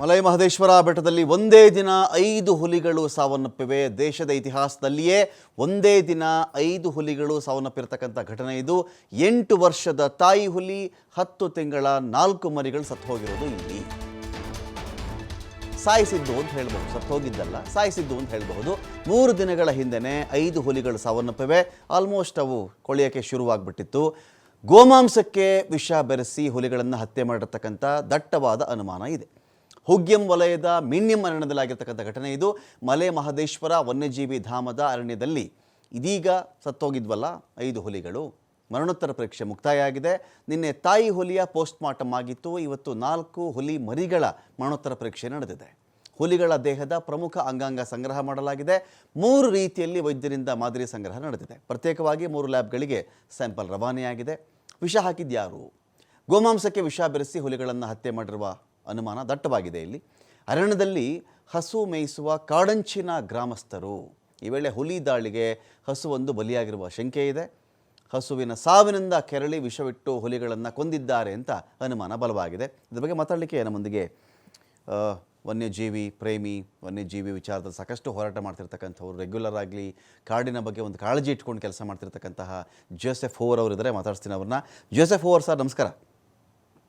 ಮಲೈ ಮಹದೇಶ್ವರ ಬೆಟ್ಟದಲ್ಲಿ ಒಂದೇ ದಿನ 5 ಹುಲಿಗಳು ಸಾವನ್ನಪ್ಪಿವೆ. ದೇಶದ ಇತಿಹಾಸದಲ್ಲಿಯೇ ಒಂದೇ ದಿನ 5 ಹುಲಿಗಳು ಸಾವನ್ನಪ್ಪಿರತಕ್ಕಂಥ ಘಟನೆ ಇದು. 8 ವರ್ಷದ ತಾಯಿ ಹುಲಿ, 10 ತಿಂಗಳ 4 ಮರಿಗಳು ಸತ್ತು ಹೋಗಿರೋದು ಇಲ್ಲಿ. ಸಾಯಿಸಿದ್ದು ಅಂತ ಹೇಳ್ಬೋದು, ಸತ್ತು ಹೋಗಿದ್ದಲ್ಲ, ಸಾಯಿಸಿದ್ದು ಅಂತ ಹೇಳಬಹುದು. 3 ದಿನಗಳ ಹಿಂದೆನೇ 5 ಹುಲಿಗಳು ಸಾವನ್ನಪ್ಪಿವೆ. ಆಲ್ಮೋಸ್ಟ್ ಅವು ಕೊಳೆಯೋಕ್ಕೆ ಶುರುವಾಗ್ಬಿಟ್ಟಿತ್ತು. ಗೋಮಾಂಸಕ್ಕೆ ವಿಷ ಬೆರೆಸಿ ಹುಲಿಗಳನ್ನು ಹತ್ಯೆ ಮಾಡಿರ್ತಕ್ಕಂಥ ದಟ್ಟವಾದ ಅನುಮಾನ ಇದೆ. ಹುಗ್ಯಂ ವಲಯದ ಮಿಣ್ಯಂ ಅರಣ್ಯದಲ್ಲಾಗಿರ್ತಕ್ಕಂಥ ಘಟನೆ ಇದು. ಮಲೆ ಮಹದೇಶ್ವರ ವನ್ಯಜೀವಿ ಧಾಮದ ಅರಣ್ಯದಲ್ಲಿ ಇದೀಗ ಸತ್ತೋಗಿದ್ವಲ್ಲ 5 ಹುಲಿಗಳು, ಮರಣೋತ್ತರ ಪರೀಕ್ಷೆ ಮುಕ್ತಾಯ ಆಗಿದೆ. ನಿನ್ನೆ ತಾಯಿ ಹುಲಿಯ ಪೋಸ್ಟ್ ಮಾರ್ಟಮ್ ಆಗಿತ್ತು. ಇವತ್ತು 4 ಹುಲಿ ಮರಿಗಳ ಮರಣೋತ್ತರ ಪರೀಕ್ಷೆ ನಡೆದಿದೆ. ಹುಲಿಗಳ ದೇಹದ ಪ್ರಮುಖ ಅಂಗಾಂಗ ಸಂಗ್ರಹ ಮಾಡಲಾಗಿದೆ. 3 ರೀತಿಯಲ್ಲಿ ವೈದ್ಯರಿಂದ ಮಾದರಿ ಸಂಗ್ರಹ ನಡೆದಿದೆ. ಪ್ರತ್ಯೇಕವಾಗಿ 3 ಲ್ಯಾಬ್ಗಳಿಗೆ ಸ್ಯಾಂಪಲ್ ರವಾನೆಯಾಗಿದೆ. ವಿಷ ಹಾಕಿದ್ಯಾರು? ಗೋಮಾಂಸಕ್ಕೆ ವಿಷ ಬೆರೆಸಿ ಹುಲಿಗಳನ್ನು ಹತ್ಯೆ ಮಾಡಿರುವ ಅನುಮಾನ ದಟ್ಟವಾಗಿದೆ. ಇಲ್ಲಿ ಅರಣ್ಯದಲ್ಲಿ ಹಸು ಮೇಯಿಸುವ ಕಾಡಂಚಿನ ಗ್ರಾಮಸ್ಥರು ಈ ವೇಳೆ ಹುಲಿ ದಾಳಿಗೆ ಹಸುವೊಂದು ಬಲಿಯಾಗಿರುವ ಶಂಕೆ ಇದೆ. ಹಸುವಿನ ಸಾವಿನಿಂದ ಕೆರಳಿ ವಿಷವಿಟ್ಟು ಹುಲಿಗಳನ್ನು ಕೊಂದಿದ್ದಾರೆ ಅಂತ ಅನುಮಾನ ಬಲವಾಗಿದೆ. ಇದ್ರ ಬಗ್ಗೆ ಮಾತಾಡಲಿಕ್ಕೆ ನಮ್ಮೊಂದಿಗೆ ವನ್ಯಜೀವಿ ಪ್ರೇಮಿ, ವನ್ಯಜೀವಿ ವಿಚಾರದಲ್ಲಿ ಸಾಕಷ್ಟು ಹೋರಾಟ ಮಾಡ್ತಿರ್ತಕ್ಕಂಥವ್ರು, ರೆಗ್ಯುಲರ್ ಆಗಲಿ ಕಾಡಿನ ಬಗ್ಗೆ ಒಂದು ಕಾಳಜಿ ಇಟ್ಕೊಂಡು ಕೆಲಸ ಮಾಡ್ತಿರ್ತಕ್ಕಂತಹ ಜೋಸೆಫ್ ಹೋವರ್ ಅವರಿದ್ದಾರೆ. ಮಾತಾಡ್ತೀನಿ ಅವ್ರನ್ನ. ಜೋಸೆಫ್ ಹೋವರ್ ಸರ್, ನಮಸ್ಕಾರ.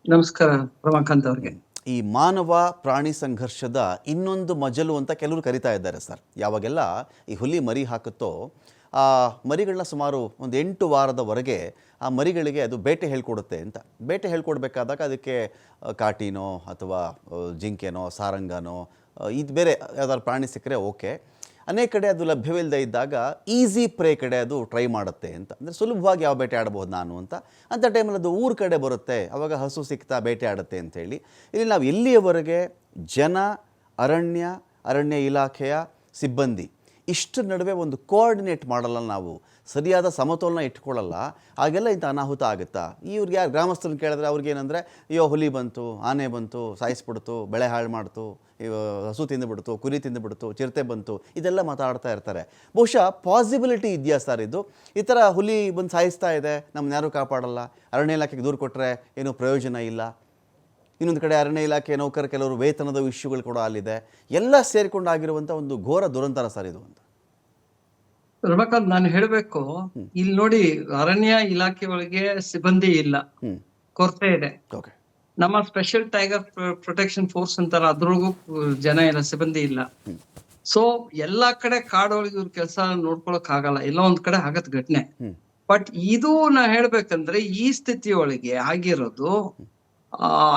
ನಮಸ್ಕಾರ ರಮಾಕಾಂತ್ ಅವ್ರಿಗೆ. ಈ ಮಾನವ ಪ್ರಾಣಿ ಸಂಘರ್ಷದ ಇನ್ನೊಂದು ಮಜಲು ಅಂತ ಕೆಲವರು ಕರಿತಾ ಇದ್ದಾರೆ ಸರ್. ಯಾವಾಗೆಲ್ಲ ಈ ಹುಲಿ ಮರಿ ಹಾಕುತ್ತೋ ಆ ಮರಿಗಳನ್ನ ಸುಮಾರು ಒಂದು 8 ವಾರದವರೆಗೆ ಆ ಮರಿಗಳಿಗೆ ಅದು ಬೇಟೆ ಹೇಳ್ಕೊಡುತ್ತೆ ಅಂತ. ಬೇಟೆ ಹೇಳ್ಕೊಡ್ಬೇಕಾದಾಗ ಅದಕ್ಕೆ ಕಾಟಿನೋ ಅಥವಾ ಜಿಂಕೆನೋ ಸಾರಂಗನೋ ಇದು ಬೇರೆ ಯಾವ್ದಾದ್ರು ಪ್ರಾಣಿ ಸಿಕ್ಕರೆ ಓಕೆ. ಅನೇಕ ಕಡೆ ಅದು ಲಭ್ಯವಿಲ್ಲದೆ ಇದ್ದಾಗ ಈಸಿ ಪ್ರೇ ಕಡೆ ಅದು ಟ್ರೈ ಮಾಡುತ್ತೆ ಅಂತ. ಅಂದರೆ ಸುಲಭವಾಗಿ ಯಾವ ಬೇಟೆ ಆಡ್ಬೋದು ನಾನು ಅಂಥ ಟೈಮಲ್ಲಿ ಅದು ಊರ ಕಡೆ ಬರುತ್ತೆ, ಆವಾಗ ಹಸು ಸಿಗ್ತಾ ಬೇಟೆ ಆಡುತ್ತೆ ಅಂಥೇಳಿ. ಇಲ್ಲಿ ನಾವು ಎಲ್ಲಿಯವರೆಗೆ ಜನ, ಅರಣ್ಯ ಇಲಾಖೆಯ ಸಿಬ್ಬಂದಿ ಇಷ್ಟರ ನಡುವೆ ಒಂದು ಕೋಆರ್ಡಿನೇಟ್ ಮಾಡಲ್ಲ, ನಾವು ಸರಿಯಾದ ಸಮತೋಲನ ಇಟ್ಕೊಳ್ಳಲ್ಲ, ಹಾಗೆಲ್ಲ ಇಂಥ ಅನಾಹುತ ಆಗುತ್ತಾ? ಇವ್ರಿಗೆ ಯಾರು ಗ್ರಾಮಸ್ಥರನ್ನ ಕೇಳಿದ್ರೆ ಅವ್ರಿಗೇನೆಂದರೆ ಅಯ್ಯೋ ಹುಲಿ ಬಂತು, ಆನೆ ಬಂತು, ಸಾಯಿಸ್ಬಿಡ್ತು, ಬೆಳೆ ಹಾಳು ಮಾಡ್ತು, ಹಸು ತಿಂದುಬಿಡ್ತು, ಕುರಿ ತಿಂದುಬಿಡ್ತು, ಚಿರತೆ ಬಂತು, ಇದೆಲ್ಲ ಮಾತಾಡ್ತಾ ಇರ್ತಾರೆ. ಬಹುಶಃ ಪಾಸಿಬಿಲಿಟಿ ಇದೆಯಾ ಸರ್ ಇದು? ಈ ಥರ ಹುಲಿ ಬಂದು ಸಾಯಿಸ್ತಾ ಇದೆ, ನಮ್ಮನ್ನ ಯಾರೂ ಕಾಪಾಡಲ್ಲ, ಅರಣ್ಯ ಇಲಾಖೆಗೆ ದೂರು ಕೊಟ್ಟರೆ ಏನೂ ಪ್ರಯೋಜನ ಇಲ್ಲ, ಇನ್ನೊಂದು ಕಡೆ ಅರಣ್ಯ ಇಲಾಖೆ ನೌಕರ ಕೆಲವರು ವೇತನದ ಇಶ್ಯೂಗಳು ಕೂಡ ಅಲ್ಲಿದೆ, ಎಲ್ಲ ಸೇರಿಕೊಂಡು ಆಗಿರುವಂಥ ಒಂದು ಘೋರ ದುರಂತರ ಸರ್ ಇದು ಅಂತ. ರಮಾಕಾಂತ್, ನಾನು ಹೇಳಬೇಕು, ಇಲ್ಲಿ ನೋಡಿ, ಅರಣ್ಯ ಇಲಾಖೆ ಒಳಗೆ ಸಿಬ್ಬಂದಿ ಇಲ್ಲ, ಕೊರತೆ ಇದೆ. ನಮ್ಮ ಸ್ಪೆಷಲ್ ಟೈಗರ್ ಪ್ರೊಟೆಕ್ಷನ್ ಫೋರ್ಸ್ ಅಂತಾರ, ಅದ್ರೊಳಗೂ ಜನ ಇಲ್ಲ, ಸಿಬ್ಬಂದಿ ಇಲ್ಲ. ಸೊ ಎಲ್ಲಾ ಕಡೆ ಕಾಡೊಳಗೆ ಇವ್ರ ಕೆಲಸ ನೋಡ್ಕೊಳಕ್ ಆಗಲ್ಲ, ಎಲ್ಲ ಒಂದ್ ಕಡೆ ಆಗತ್ ಘಟನೆ. ಬಟ್ ಇದು ನಾ ಹೇಳ್ಬೇಕಂದ್ರೆ ಈ ಸ್ಥಿತಿಯೊಳಗೆ ಆಗಿರೋದು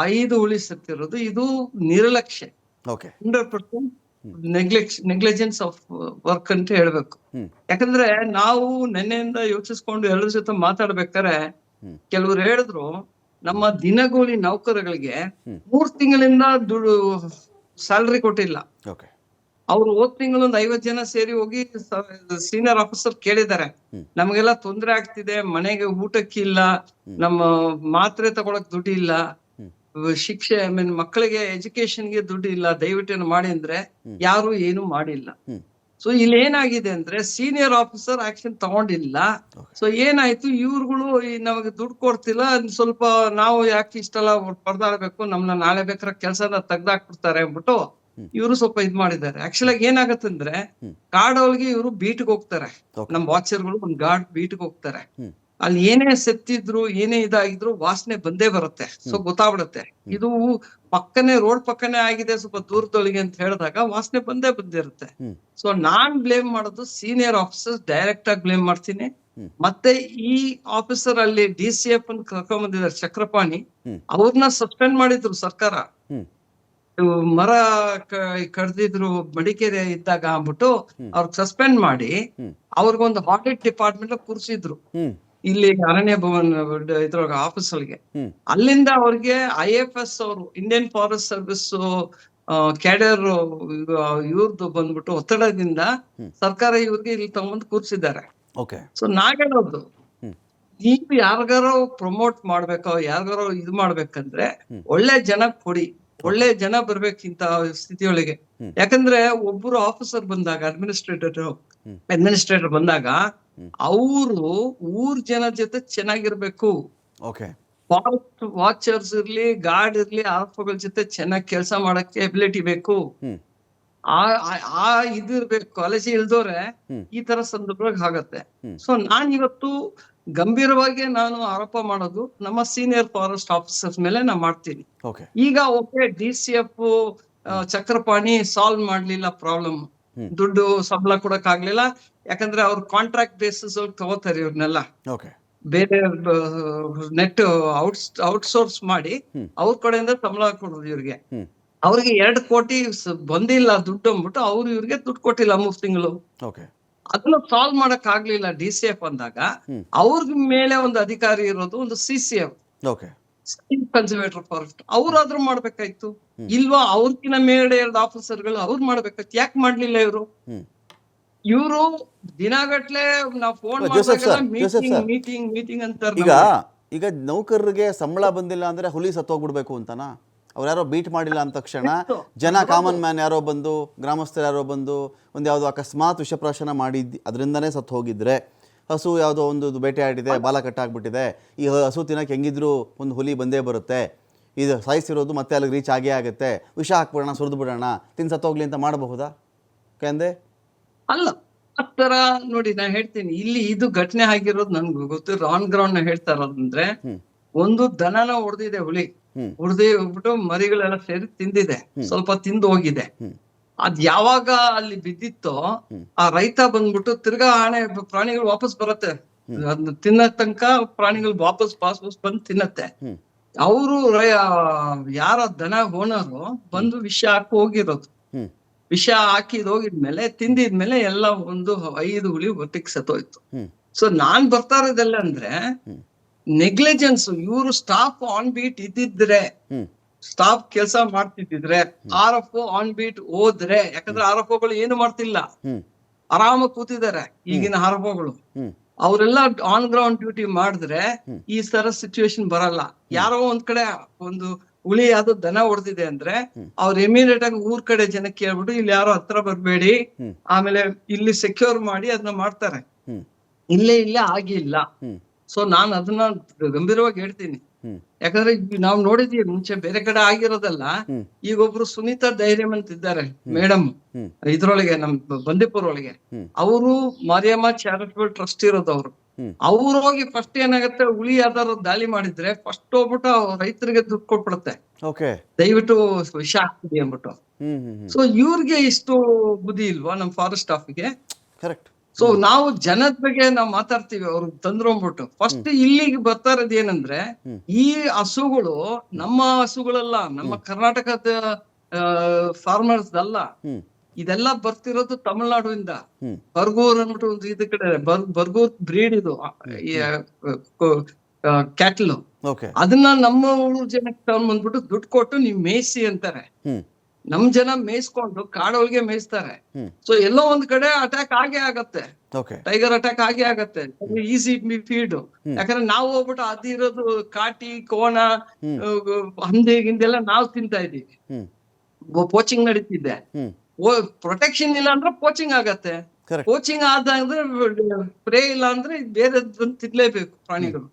5 ಹುಲಿ ಸತ್ತಿರೋದು ಇದು ನಿರ್ಲಕ್ಷ್ಯ, 100% ನೆಗ್ಲಿಜೆನ್ಸ್ ಆಫ್ ವರ್ಕ್ ಅಂತ ಹೇಳ್ಬೇಕು. ಯಾಕಂದ್ರೆ ನಾವು ನೆನ್ನೆಯಿಂದ ಯೋಚಿಸ್ಕೊಂಡು ಎಲ್ಲರ ಜೊತೆ ಮಾತಾಡ್ಬೇಕಾರೆ ಕೆಲವ್ರು ಹೇಳಿದ್ರು, ನಮ್ಮ ದಿನಗೂಲಿ ನೌಕರಗಳಿಗೆ 3 ತಿಂಗಳಿಂದ ಸ್ಯಾಲರಿ ಕೊಟ್ಟಿಲ್ಲ. ಅವ್ರು ಹೋದ್ ತಿಂಗಳು ಒಂದು 50 ಜನ ಸೇರಿ ಹೋಗಿ ಸೀನಿಯರ್ ಆಫೀಸರ್ ಕೇಳಿದ್ದಾರೆ, ನಮಗೆಲ್ಲ ತೊಂದರೆ ಆಗ್ತಿದೆ, ಮನೆಗೆ ಊಟಕ್ಕಿಲ್ಲ, ನಮ್ಮ ಮಾತ್ರೆ ತಗೊಳಕ್ ದುಡ್ಡಿಲ್ಲ, ಶಿಕ್ಷೆ ಮಕ್ಕಳಿಗೆ ಎಜುಕೇಶನ್ಗೆ ದುಡ್ಡು ಇಲ್ಲ, ದಯವಿಟ್ಟು ಮಾಡಿ ಅಂದ್ರೆ ಯಾರು ಏನು ಮಾಡಿಲ್ಲ. ಸೊ ಇಲ್ಲಿ ಏನಾಗಿದೆ ಅಂದ್ರೆ ಸೀನಿಯರ್ ಆಫೀಸರ್ ಆಕ್ಷನ್ ತಗೊಂಡಿಲ್ಲ. ಸೊ ಏನಾಯ್ತು, ಇವ್ರುಗಳು ನಮಗೆ ದುಡ್ಡು ಕೊಡ್ತಿಲ್ಲ, ಸ್ವಲ್ಪ ನಾವು ಯಾಕೆ ಇಷ್ಟೆಲ್ಲ ಪರದಾಡ್ಬೇಕು, ನಮ್ನ ನಾಳೆ ಬೇಕಾದ್ರೆ ಕೆಲಸನ ತೆಗ್ದಾಕ್ಬಿಡ್ತಾರೆ ಅಂದ್ಬಿಟ್ಟು ಇವರು ಸ್ವಲ್ಪ ಇದ್ ಮಾಡಿದ್ದಾರೆ. ಆಕ್ಚುಲ್ ಆಗಿ ಏನಾಗತ್ತಂದ್ರೆ ಕಾಡೊಳಗೆ ಇವರು ಬೀಟ್ಗೆ ಹೋಗ್ತಾರೆ, ನಮ್ ವಾಚರ್ಗಳು ಒಂದು ಗಾರ್ಡ್ ಬೀಟ್ಗೆ ಹೋಗ್ತಾರೆ. ಅಲ್ಲಿ ಏನೇ ಸತ್ತಿದ್ರು ಏನೇ ಇದಾಗಿದ್ರು ವಾಸನೆ ಬಂದೇ ಬರುತ್ತೆ. ಸೊ ಗೊತ್ತಾಗ್ಬಿಡುತ್ತೆ ಇದು ಪಕ್ಕನೆ ರೋಡ್ ಪಕ್ಕನೆ ಆಗಿದೆ, ಸ್ವಲ್ಪ ದೂರದೊಳಗೆ ಅಂತ ಹೇಳಿದಾಗ ವಾಸನೆ ಬಂದಿರುತ್ತೆ. ಸೊ ನಾನ್ ಬ್ಲೇಮ್ ಮಾಡೋದು ಸೀನಿಯರ್ ಆಫೀಸರ್, ಡೈರೆಕ್ಟ್ ಆಗಿ ಬ್ಲೇಮ್ ಮಾಡ್ತೀನಿ. ಮತ್ತೆ ಈ ಆಫೀಸರ್ ಅಲ್ಲಿ DCF ಅನ್ನು ಕರ್ಕೊಂಡ್ ಬಂದಿದ್ದಾರೆ, ಚಕ್ರಪಾಣಿ, ಅವ್ರನ್ನ ಸಸ್ಪೆಂಡ್ ಮಾಡಿದ್ರು ಸರ್ಕಾರ. ಮರ ಕಡ್ದಿದ್ರು ಮಡಿಕೇರಿ ಇದ್ದಾಗ ಅಂದ್ಬಿಟ್ಟು ಅವ್ರಿಗೆ ಸಸ್ಪೆಂಡ್ ಮಾಡಿ ಅವ್ರಿಗೊಂದು ಆಡಿಟ್ ಡಿಪಾರ್ಟ್ಮೆಂಟ್ ಕೂರಿಸಿದ್ರು ಇಲ್ಲಿ ಅರಣ್ಯ ಭವನ್ ಇದ್ರೊಳಗೆ ಆಫೀಸಲ್ಗೆ. ಅಲ್ಲಿಂದ ಅವ್ರಿಗೆ IFS ಅವರು, ಇಂಡಿಯನ್ ಫಾರೆಸ್ಟ್ ಸರ್ವಿಸ್ ಕ್ಯಾಡರ್, ಇವ್ರದ್ದು ಬಂದ್ಬಿಟ್ಟು ಒತ್ತಡದಿಂದ ಸರ್ಕಾರ ಇವ್ರಿಗೆ ಇಲ್ಲಿ ತಗೊಂಡ್ ಕೂರ್ಸಿದ್ದಾರೆ. ಸೊ ನಾಗೇಳೋದು, ನೀವು ಯಾರಿಗಾರೋ ಪ್ರಮೋಟ್ ಮಾಡ್ಬೇಕೋ ಯಾರಿಗಾರೋ ಇದು ಮಾಡ್ಬೇಕಂದ್ರೆ ಒಳ್ಳೆ ಜನ ಕೊಡಿ, ಒಳ್ಳೆ ಜನ ಬರ್ಬೇಕಿಂತ ಸ್ಥಿತಿಯೊಳಗೆ. ಯಾಕಂದ್ರೆ ಒಬ್ಬರು ಆಫೀಸರ್ ಬಂದಾಗ, ಅಡ್ಮಿನಿಸ್ಟ್ರೇಟರ್ ಬಂದಾಗ ಅವರು ಊರ್ ಜನ ಜೊತೆ ಚೆನ್ನಾಗಿರ್ಬೇಕು. ಫಾರೆಸ್ಟ್ ವಾಚರ್ಸ್ ಇರ್ಲಿ, ಗಾರ್ಡ್ ಇರ್ಲಿ, ಆರ್ಫಗಳ ಜೊತೆ ಚೆನ್ನಾಗಿ ಕೆಲಸ ಮಾಡಕ್ಕೆ ಎಬಿಲಿಟಿ ಬೇಕು. ಹ್ಮ್ ಆ ಆ ಇದಿರ್ಬೇಕು. ಕಾಲೇಜ್ ಇಲ್ದೋರೆ ಹ್ಮ್. ಈ ತರ ಸಂದರ್ಭದಾಗ ಆಗತ್ತೆ. ಹ್ಮ್. ಸೊ ನಾನ್ ಇವತ್ತು ಗಂಭೀರವಾಗಿ ನಾನು ಆರೋಪ ಮಾಡೋದು ನಮ್ಮ ಸೀನಿಯರ್ ಫಾರೆಸ್ಟ್ ಆಫೀಸರ್ಸ್ ಮೇಲೆ ನಾ ಮಾಡ್ತೀನಿ. ಓಕೆ. ಈಗ ಓಕೆ, DCF ಚಕ್ರಪಾಣಿ ಸಾಲ್ವ್ ಮಾಡ್ಲಿಲ್ಲ ಪ್ರಾಬ್ಲಮ್, ಹ್ಮ್. ದುಡ್ಡು ಸಂಬಳ ಕೊಡಕ್ ಆಗ್ಲಿಲ್ಲ. ಯಾಕಂದ್ರೆ ಅವ್ರ ಕಾಂಟ್ರಾಕ್ಟ್ ಬೇಸಿಸ್ ತಗೋತಾರೆ ಇವ್ರನ್ನೆಲ್ಲ, ಓಕೆ. ಬೇರೆ ನೆಟ್ ಔಟ್ಸೋರ್ಸ್ ಮಾಡಿ ಹ್ಮ್. ಅವ್ರ ಕಡೆಯಿಂದ ಸಂಬಳ ಕೊಡೋದು ಇವ್ರಿಗೆ. ಹ್ಮ್. ಅವ್ರಿಗೆ 2 ಕೋಟಿ ಬಂದಿಲ್ಲ ದುಡ್ಡು ಅಂದ್ಬಿಟ್ಟು ಅವ್ರು ಇವ್ರಿಗೆ ದುಡ್ಡು ಕೊಟ್ಟಿಲ್ಲ 3 ತಿಂಗಳು. ಓಕೆ. ಅದನ್ನ ಸಾಲ್ವ್ ಮಾಡಕ್ ಆಗ್ಲಿಲ್ಲ DCF ಅಂದಾಗ ಹ್ಮ್. ಅವ್ರ ಮೇಲೆ ಒಂದು ಅಧಿಕಾರಿ ಇರೋದು ಒಂದು CCF, ಓಕೆ. ಕನ್ಸರ್ವೇಟರ್ ಫಾರೆಸ್ಟ್, ಅವ್ರಾದ್ರೂ ಮಾಡ್ಬೇಕಾಯ್ತು. ಇಲ್ವಾ ಅವ್ರಕಿನ ಮೇಲೆ 2 ಆಫೀಸರ್ಗಳು ಅವ್ರು ಮಾಡ್ಬೇಕಾಯ್ತು. ಯಾಕೆ ಮಾಡ್ಲಿಲ್ಲ ಇವ್ರು? ಹ್ಮ್. ಇವ್ರು ದಿನಗಟ್ಲೆ ನಾವ್ ಫೋನ್ ಜೋಸೆಫ್ ಸರ್, ಮೀಟಿಂಗ್ ಅಂತಾರೆ. ಈಗ ನೌಕರರಿಗೆ ಸಂಬಳ ಬಂದಿಲ್ಲ ಅಂದ್ರೆ ಹುಲಿ ಸತ್ತೋಗ್ಬಿಡ್ಬೇಕು ಅಂತನಾ? ಅವ್ರು ಯಾರೋ ಬೀಟ್ ಮಾಡಿಲ್ಲ ಅಂದ ತಕ್ಷಣ ಜನ, ಕಾಮನ್ ಮ್ಯಾನ್ ಯಾರೋ ಬಂದು, ಗ್ರಾಮಸ್ಥರು ಯಾರೋ ಬಂದು ಒಂದು ಯಾವುದೋ ಅಕಸ್ಮಾತ್ ವಿಷಪ್ರಾಶನ ಮಾಡಿದ್ದು ಅದರಿಂದನೇ ಸತ್ತು ಹೋಗಿದ್ರೆ, ಹಸು ಯಾವುದೋ ಒಂದು ಬೇಟೆ ಆಡಿದೆ, ಬಾಲ ಕಟ್ಟಾಗ್ಬಿಟ್ಟಿದೆ, ಈ ಹಸು ತಿನ್ನಕ್ಕೆ ಹೆಂಗಿದ್ರು ಒಂದು ಹುಲಿ ಬಂದೇ ಬರುತ್ತೆ, ಇದು ಸಾಯಿಸಿರೋದು ಮತ್ತೆ ಅಲ್ಲಿಗೆ ರೀಚ್ ಆಗೇ ಆಗುತ್ತೆ, ವಿಷ ಹಾಕ್ಬಿಡೋಣ, ಸುರಿದು ಬಿಡೋಣ, ತಿನ್ನು ಸತ್ತೋಗ್ಲಿ ಅಂತ ಮಾಡಬಹುದಾ ಕಂದೆ? ಅಲ್ಲ, ಆ ತರ ನೋಡಿ ನಾ ಹೇಳ್ತೀನಿ. ಇಲ್ಲಿ ಇದು ಘಟನೆ ಆಗಿರೋದು ನನ್ಗೆ ಗೊತ್ತು. ಆನ್ ಗ್ರೌಂಡ್ ನ ಹೇಳ್ತಾ ಇರೋದಂದ್ರೆ, ಒಂದು ದನನ ಹೊಡೆದಿದೆ ಹುಲಿ, ಹೊಡೆದಿ ಹೋಗ್ಬಿಟ್ಟು ಮರಿಗಳೆಲ್ಲ ಸೇರಿ ತಿಂದಿದೆ, ಸ್ವಲ್ಪ ತಿಂದು ಹೋಗಿದೆ. ಅದ್ ಯಾವಾಗ ಅಲ್ಲಿ ಬಿದ್ದಿತ್ತೋ ಆ ರೈತ ಬಂದ್ಬಿಟ್ಟು ತಿರ್ಗಾ ಪ್ರಾಣಿಗಳು ವಾಪಸ್ ಬರುತ್ತೆ, ಅದನ್ನ ತಿನ್ನ ತನಕ ಪ್ರಾಣಿಗಳು ವಾಪಸ್ ಬಂದು ತಿನ್ನತ್ತೆ. ಅವರು ಯಾರ ದನ ಓನರು ಬಂದು ವಿಷ ಹಾಕಿ ಹೋಗಿರೋದು. ವಿಷ ಹಾಕಿದ್ ಹೋಗಿದ್ಮೇಲೆ ತಿಂದಿದ್ಮೇಲೆ ಎಲ್ಲ ಒಂದು 5 ಹುಲಿ ಒಟ್ಟಿಗೆ ಸತ್ತೋಯ್ತು. ಸೊ ನಾನ್ ಬರ್ತಾ ಇರೋದೆಲ್ಲ ಅಂದ್ರೆ ನೆಗ್ಲಿಜೆನ್ಸ್. ಇವರು ಸ್ಟಾಫ್ ಆನ್ ಬೀಟ್ ಇದ್ದಿದ್ರೆ, ಸ್ಟಾಫ್ ಕೆಲಸ ಮಾಡ್ತಿದ್ರೆ, RFO ಆನ್ ಬೀಟ್ ಹೋದ್ರೆ, ಯಾಕಂದ್ರೆ RFOಗಳು ಏನು ಮಾಡ್ತಿಲ್ಲ, ಆರಾಮ ಕೂತಿದ್ದಾರೆ ಈಗಿನ RFOಗಳು. ಅವರೆಲ್ಲ ಆನ್ ಗ್ರೌಂಡ್ ಡ್ಯೂಟಿ ಮಾಡಿದ್ರೆ ಈ ತರ ಸಿಚುವೇಶನ್ ಬರಲ್ಲ. ಯಾರೋ ಒಂದ್ ಕಡೆ ಒಂದು ಹುಳಿ ಯಾವ್ದೋ ದನ ಹೊಡೆದಿದೆ ಅಂದ್ರೆ ಅವ್ರು ಇಮಿಡಿಯೇಟ್ ಆಗಿ ಊರ್ ಕಡೆ ಜನಕ್ಕೆ ಕೇಳ್ಬಿಟ್ಟು ಇಲ್ಲಿ ಯಾರೋ ಹತ್ರ ಬರ್ಬೇಡಿ, ಆಮೇಲೆ ಇಲ್ಲಿ ಸೆಕ್ಯೂರ್ ಮಾಡಿ ಅದನ್ನ ಮಾಡ್ತಾರೆ. ಇಲ್ಲೇ ಆಗಿಲ್ಲ. ಸೊ ನಾನ್ ಅದನ್ನ ಗಂಭೀರವಾಗಿ ಹೇಳ್ತೀನಿ. ಯಾಕಂದ್ರೆ ನಾವ್ ನೋಡಿದೀವಿ ಮುಂಚೆ ಬೇರೆ ಕಡೆ ಆಗಿರೋದಲ್ಲ. ಈಗ ಒಬ್ರು ಸುನೀತಾ ಧೈರ್ಯಂ ಅಂತ ಇದ್ದಾರೆ ಮೇಡಮ್, ಇದ್ರೊಳಗೆ ನಮ್ ಬಂದೀಪುರ ಒಳಗೆ. ಅವರು ಮಾರಿಯಮ್ಮ ಚಾರಿಟಬಲ್ ಟ್ರಸ್ಟ್ ಇರೋದು ಅವ್ರು. ಅವ್ರು ಹೋಗಿ ಫಸ್ಟ್ ಏನಾಗುತ್ತೆ, ಹುಳಿ ಯಾವ್ದಾರು ದಾಳಿ ಮಾಡಿದ್ರೆ ಫಸ್ಟ್ ಹೋಗ್ಬಿಟ್ಟು ರೈತರಿಗೆ ದುಡ್ಡು ಕೊಟ್ಬಿಡುತ್ತೆ, ದಯವಿಟ್ಟು ವಿಷ ಹಾಕ್ಬಿಡಿ ಅಂದ್ಬಿಟ್ಟು. ಸೊ ಇವ್ರಿಗೆ ಇಷ್ಟು ಬುದ್ಧಿ ಇಲ್ವಾ ನಮ್ ಫಾರೆಸ್ಟ್ ಸ್ಟಾಫ್ಗೆ? ಕರೆಕ್ಟ್. ಸೊ ನಾವು ಜನದ ಬಗ್ಗೆ ನಾವು ಮಾತಾಡ್ತೀವಿ, ಅವ್ರು ತಂದ್ರೋಗ್ಬಿಟ್ಟು. ಫಸ್ಟ್ ಇಲ್ಲಿಗೆ ಬರ್ತಾ ಇರೋದು ಏನಂದ್ರೆ, ಈ ಹಸುಗಳು ನಮ್ಮ ಹಸುಗಳಲ್ಲ, ನಮ್ಮ ಕರ್ನಾಟಕದ ಫಾರ್ಮರ್ಸ್ ಅಲ್ಲ. ಇದೆಲ್ಲ ಬರ್ತಿರೋದು ತಮಿಳ್ನಾಡಿಂದ. ಬರ್ಗೂರ್ ಅಂದ್ಬಿಟ್ಟು ಒಂದು ಇದ ಕಡೆ ಬರ್ಗೂರ್ ಬ್ರೀಡ್ ಇದು ಕ್ಯಾಟಲ್. ಅದನ್ನ ನಮ್ಮ ಊರು ಜನಕ್ಕೆ ತಗೊಂಡ್ಬಂದ್ಬಿಟ್ಟು ದುಡ್ಡು ಕೊಟ್ಟು ನೀವ್ ಮೇಯಿಸಿ ಅಂತಾರೆ. ನಮ್ ಜನ ಮೇಯಿಸ್ಕೊಂಡು ಕಾಡೊಳಗೆ ಮೇಯಿಸ್ತಾರೆ. ಸೊ ಎಲ್ಲೋ ಒಂದ್ ಕಡೆ ಅಟ್ಯಾಕ್ ಆಗೇ ಆಗತ್ತೆ, ಟೈಗರ್ ಅಟ್ಯಾಕ್ ಆಗೇ ಆಗತ್ತೆ. Easy feed. ಯಾಕಂದ್ರೆ ನಾವು ಹೋಗ್ಬಿಟ್ಟು ಅದಿರೋದು ಕಾಟಿ, ಕೋಣ, ಹಂದಿ ಗಿಂದೆಲ್ಲ ನಾವು ತಿಂತಾ ಇದೀವಿ. ಪೋಚಿಂಗ್ ನಡೀತಿದೆ. ಪ್ರೊಟೆಕ್ಷನ್ ಇಲ್ಲ ಅಂದ್ರೆ ಪೋಚಿಂಗ್ ಆಗತ್ತೆ. ಪೋಚಿಂಗ್ ಆದಂದ್ರೆ ಪ್ರೇ ಇಲ್ಲ ಅಂದ್ರೆ ಬೇರೆ ತಿನ್ಲೇಬೇಕು ಪ್ರಾಣಿಗಳು.